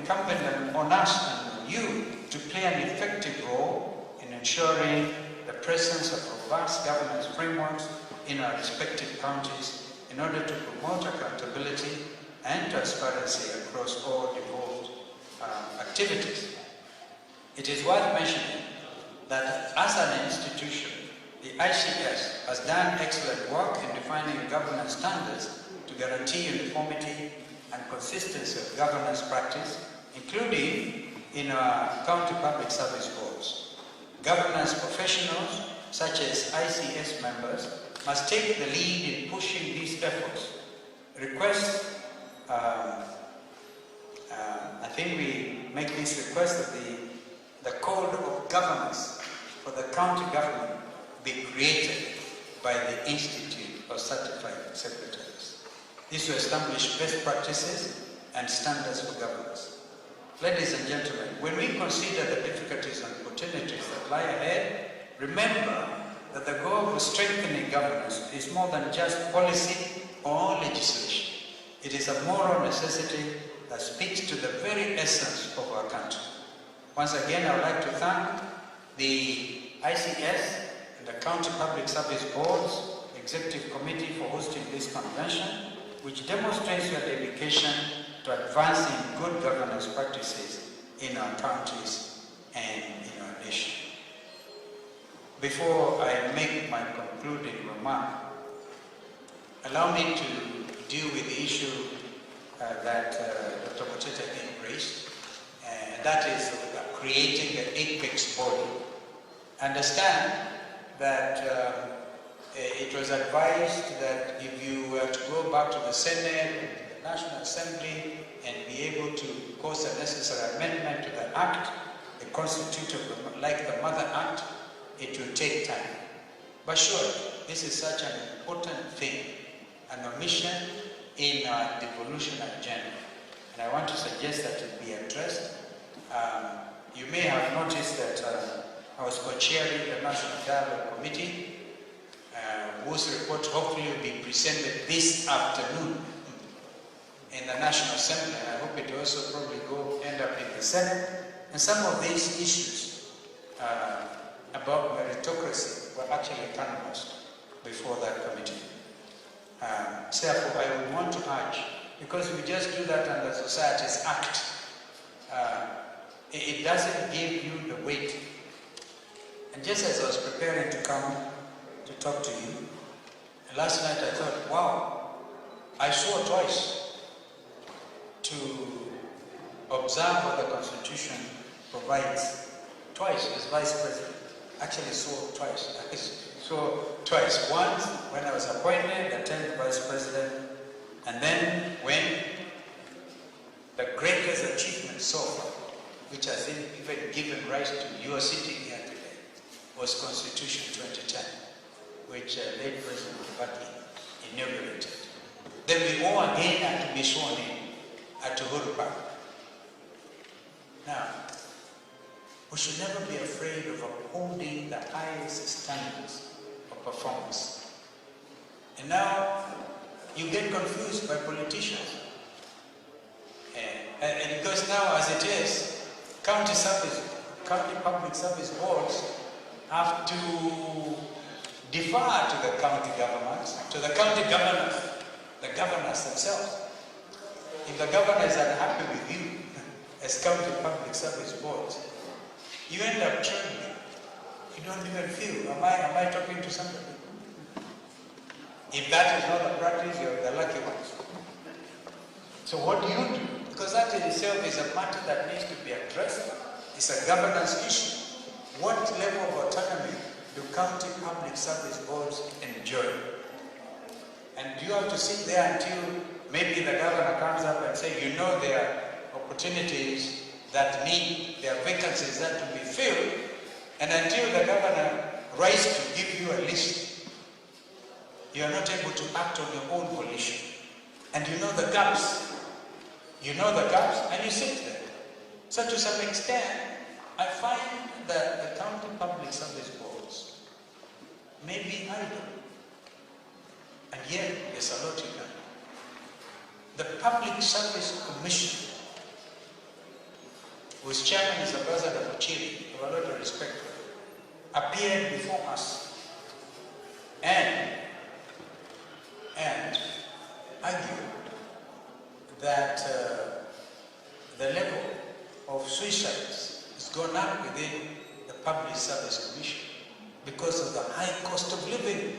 incumbent on us and on you to play an effective role in ensuring the presence of robust governance frameworks in our respective counties in order to promote accountability and transparency across all involved activities. It is worth mentioning that as an institution, the ICS has done excellent work in defining governance standards to guarantee uniformity and consistency of governance practice, including in our county public service boards. Governance professionals, such as ICS members, must take the lead in pushing these efforts. I think we make this request that the code of governance for the county government be created by the Institute of Certified Secretaries. This will establish best practices and standards for governance. Ladies and gentlemen, when we consider the difficulties and opportunities that lie ahead, remember that the goal of strengthening governance is more than just policy or legislation. It is a moral necessity that speaks to the very essence of our country. Once again, I would like to thank the ICS and the County Public Service Board's Executive Committee for hosting this convention, which demonstrates your dedication to advancing good governance practices in our counties and in our nation. Before I make my concluding remark, allow me to deal with the issue that Dr. Mutete raised, and that is creating an apex body. Understand that it was advised that if you were to go back to the Senate, the National Assembly, and be able to cause a necessary amendment to the Act, the Constitution, like the Mother Act, it will take time. But sure, this is such an important thing, an omission in our devolution agenda. And I want to suggest that it be addressed. You may have noticed that I was co-chairing the National Dialogue Committee, whose report hopefully will be presented this afternoon in the National Assembly. I hope it will also probably end up in the Senate. And some of these issues about meritocracy were actually canvassed before that committee. Therefore, I would want to urge, because we just do that under Society's Act, it doesn't give you the weight. And just as I was preparing to come to talk to you, last night I thought, wow, I swore twice to observe what the Constitution provides. Twice as Vice President. Actually swore twice. So twice. Once when I was appointed, the 10th Vice President, and then when the greatest achievement so far, which has even given rise to your sitting here today, was Constitution 2010, which late President Kibaki inaugurated. Then we all again had to be sworn in at Uhuru Park. Now, we should never be afraid of upholding the highest standards of performance. And now, you get confused by politicians. And because now, as it is, county public service boards have to defer to the county governments, to the county governors, the governors themselves. If the governor is unhappy with you as county public service boards, you end up trembling. You don't even feel, am I talking to somebody? If that is not a practice, you're the lucky ones. So what do you do? Because that in itself is a matter that needs to be addressed. It's a governance issue. What level of autonomy do county public service boards enjoy? And you have to sit there until maybe the governor comes up and says, you know, there are opportunities that need, there are vacancies that to be filled, and until the governor writes to give you a list, you are not able to act on your own volition. And you know the gaps. You know the gaps, and you sit there. So to some extent, I find that the county public service boards may be idle. And yet, there's a lot you can do. The Public Service Commission whose chairman is Ambassador for Chile, I have a lot of respect for him, appeared before us and argued that the level of suicides has gone up within the Public Service Commission because of the high cost of living.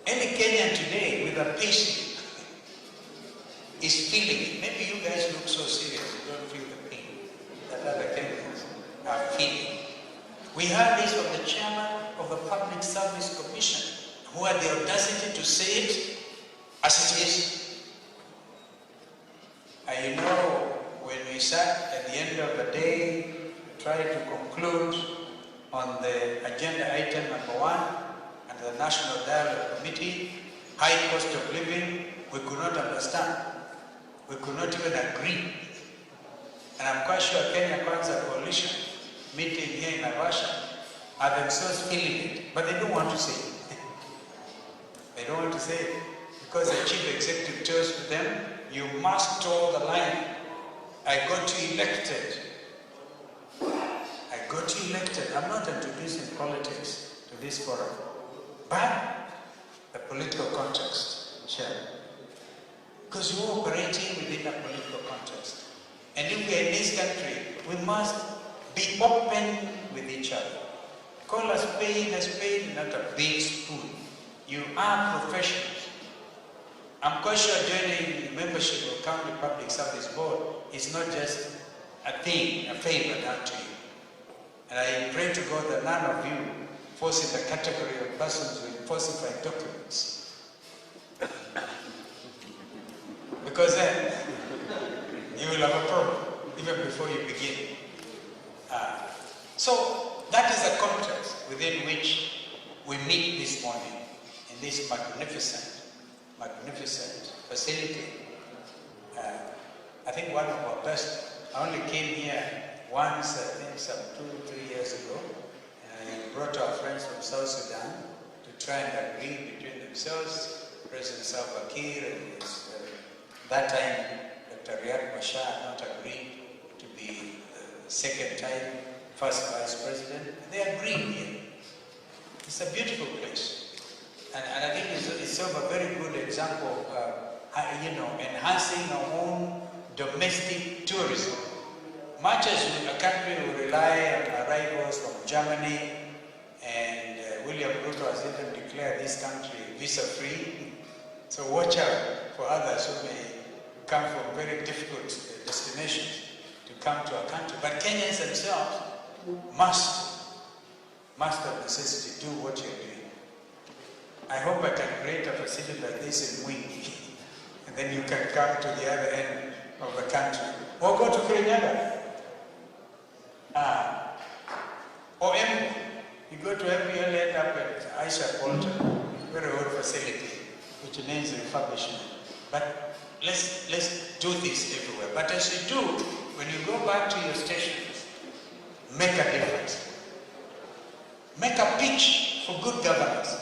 Any Kenyan today with a patient is feeling it. Maybe you guys look so serious, you don't feel the pain that other Kenyans are feeling. We heard this from the chairman of the Public Service Commission, who had the audacity to say it as it is. And you know, when we sat at the end of the day, tried to conclude on the agenda item number 1 and the National Dialogue Committee, high cost of living, we could not understand. We could not even agree. And I'm quite sure Kenya Kwanza Coalition meeting here in Naivasha are themselves feeling it, but they don't want to say it. They don't want to say it because the chief executive chose to them, you must toe the line. I got you elected. I got you elected. I'm not introducing politics to this forum, but the political context, Chair. Because you're operating within a political context. And if we're in this country, we must be open with each other. Call a spade, not a big spoon. You are professionals. I'm quite sure joining membership of County Public Service Board is not just a thing, a favor done to you. And I pray to God that none of you falls in the category of persons with falsified documents. Because then you will have a problem even before you begin. So that is the context within which we meet this morning in this magnificent facility. I think one of our best. I only came here once, I think some 2 or 3 years ago, and I brought our friends from South Sudan to try and agree between themselves. President Salva Kiir and his, that time Dr. Rigathi Gachagua had not agreed to be the second time first vice president. They agreed here. It's a beautiful place. And I think it's sort of a very good example of, enhancing our own domestic tourism. Much as a country will rely on arrivals from Germany, and William Ruto has even declared this country visa-free. So watch out for others who may come from very difficult destinations to come to our country. But Kenyans themselves must of necessity do what you're doing. I hope I can create a facility like this in Mwingi, and then you can come to the other end of the country. Or go to Kenyan. Or Embu. You go to Embu, you'll end up at Aisha Bolton, very old facility, which needs refurbishment. But let's do this everywhere. But as you do, when you go back to your stations, make a difference. Make a pitch for good governance.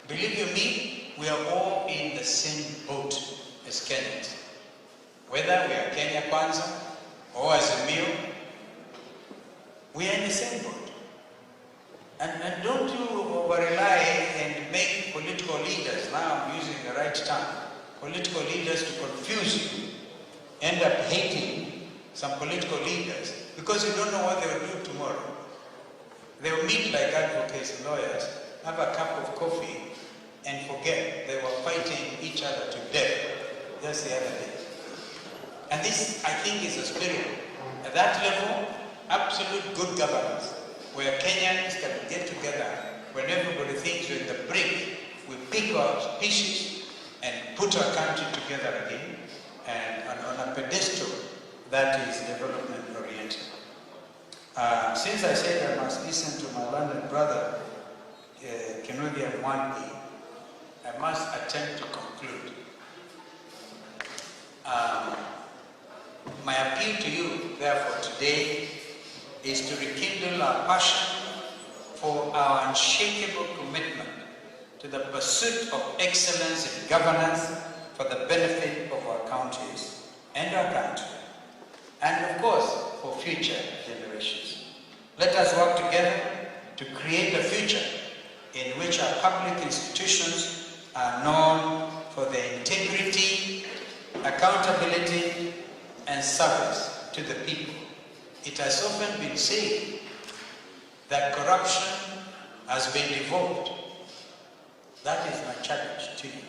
Believe you me, we are all in the same boat as Kenyans. Whether we are Kenya Kwanza or Azimio, we are in the same boat. And don't you over-rely and make political leaders, now I'm using the right term, political leaders to confuse you, end up hating some political leaders because you don't know what they will do tomorrow. They will meet like advocates and lawyers, have a cup of coffee, and forget they were fighting each other to death just the other day. And this, I think, is a spirit. At that level, absolute good governance, where Kenyans can get together when everybody thinks we're in the brink, we pick our pieces and put our country together again, and on a pedestal that is development oriented. Since I said I must listen to my London brother, Gideon Moi, I must attempt to conclude. My appeal to you, therefore, today is to rekindle our passion for our unshakable commitment to the pursuit of excellence in governance for the benefit of our counties and our country, future generations. Let us work together to create a future in which our public institutions are known for their integrity, accountability, and service to the people. It has often been said that corruption has been devolved. That is my challenge to you.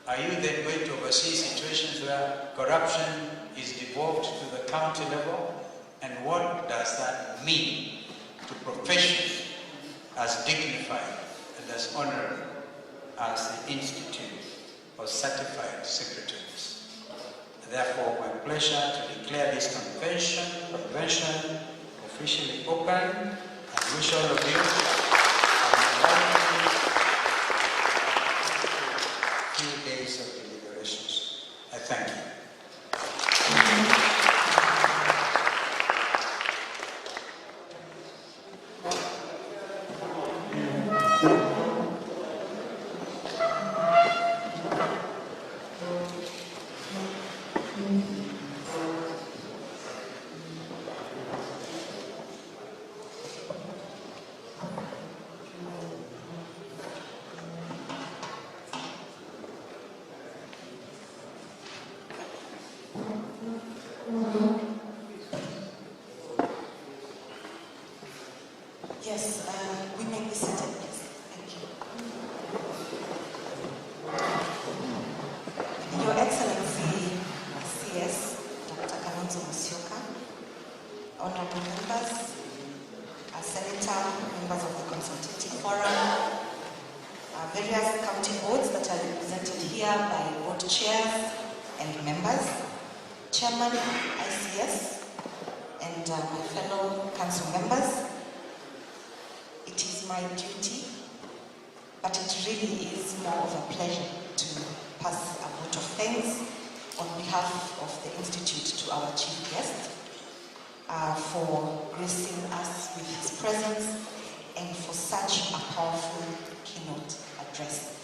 Are you then going to oversee situations where corruption is devolved to the county level? And what does that mean to professions as dignified and as honorable as the Institute of Certified Secretaries? Therefore, my pleasure to declare this convention officially open, and wish all of you a few days of deliberations. I thank you. Yes, we may be seated, please. Thank you. Your Excellency, CS, Dr. Kalonzo Musyoka, honorable members, Senator, members of the Consultative Forum, various county boards that are represented here by board chairs and members, Chairman, ICS, and my fellow council members. It is my duty, but it really is more of a pleasure to pass a vote of thanks on behalf of the Institute to our chief guest for gracing us with his presence and for such a powerful keynote address.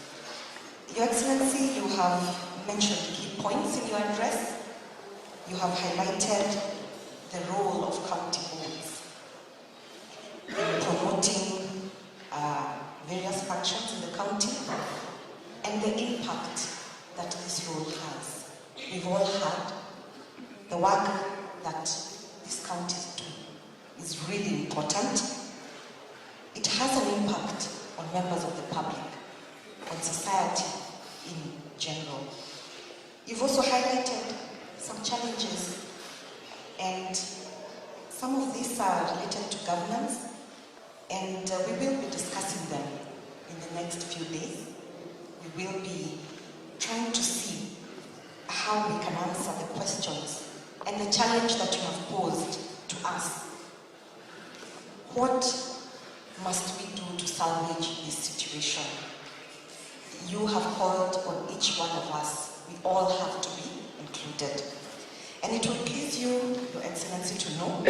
Your Excellency, you have mentioned key points in your address. You have highlighted the role of county boards in promoting various functions in the county and the impact that this role has. We've all heard the work that this county is doing is really important. It has an impact on members of the public, on society in general. You've also highlighted some challenges, and some of these are related to governance, and we will be discussing them in the next few days. We will be trying to see how we can answer the questions and the challenge that you have posed to us. What must we do to salvage this situation? You have called on each one of us. We all have to be included. And it will please you, Your Excellency, to know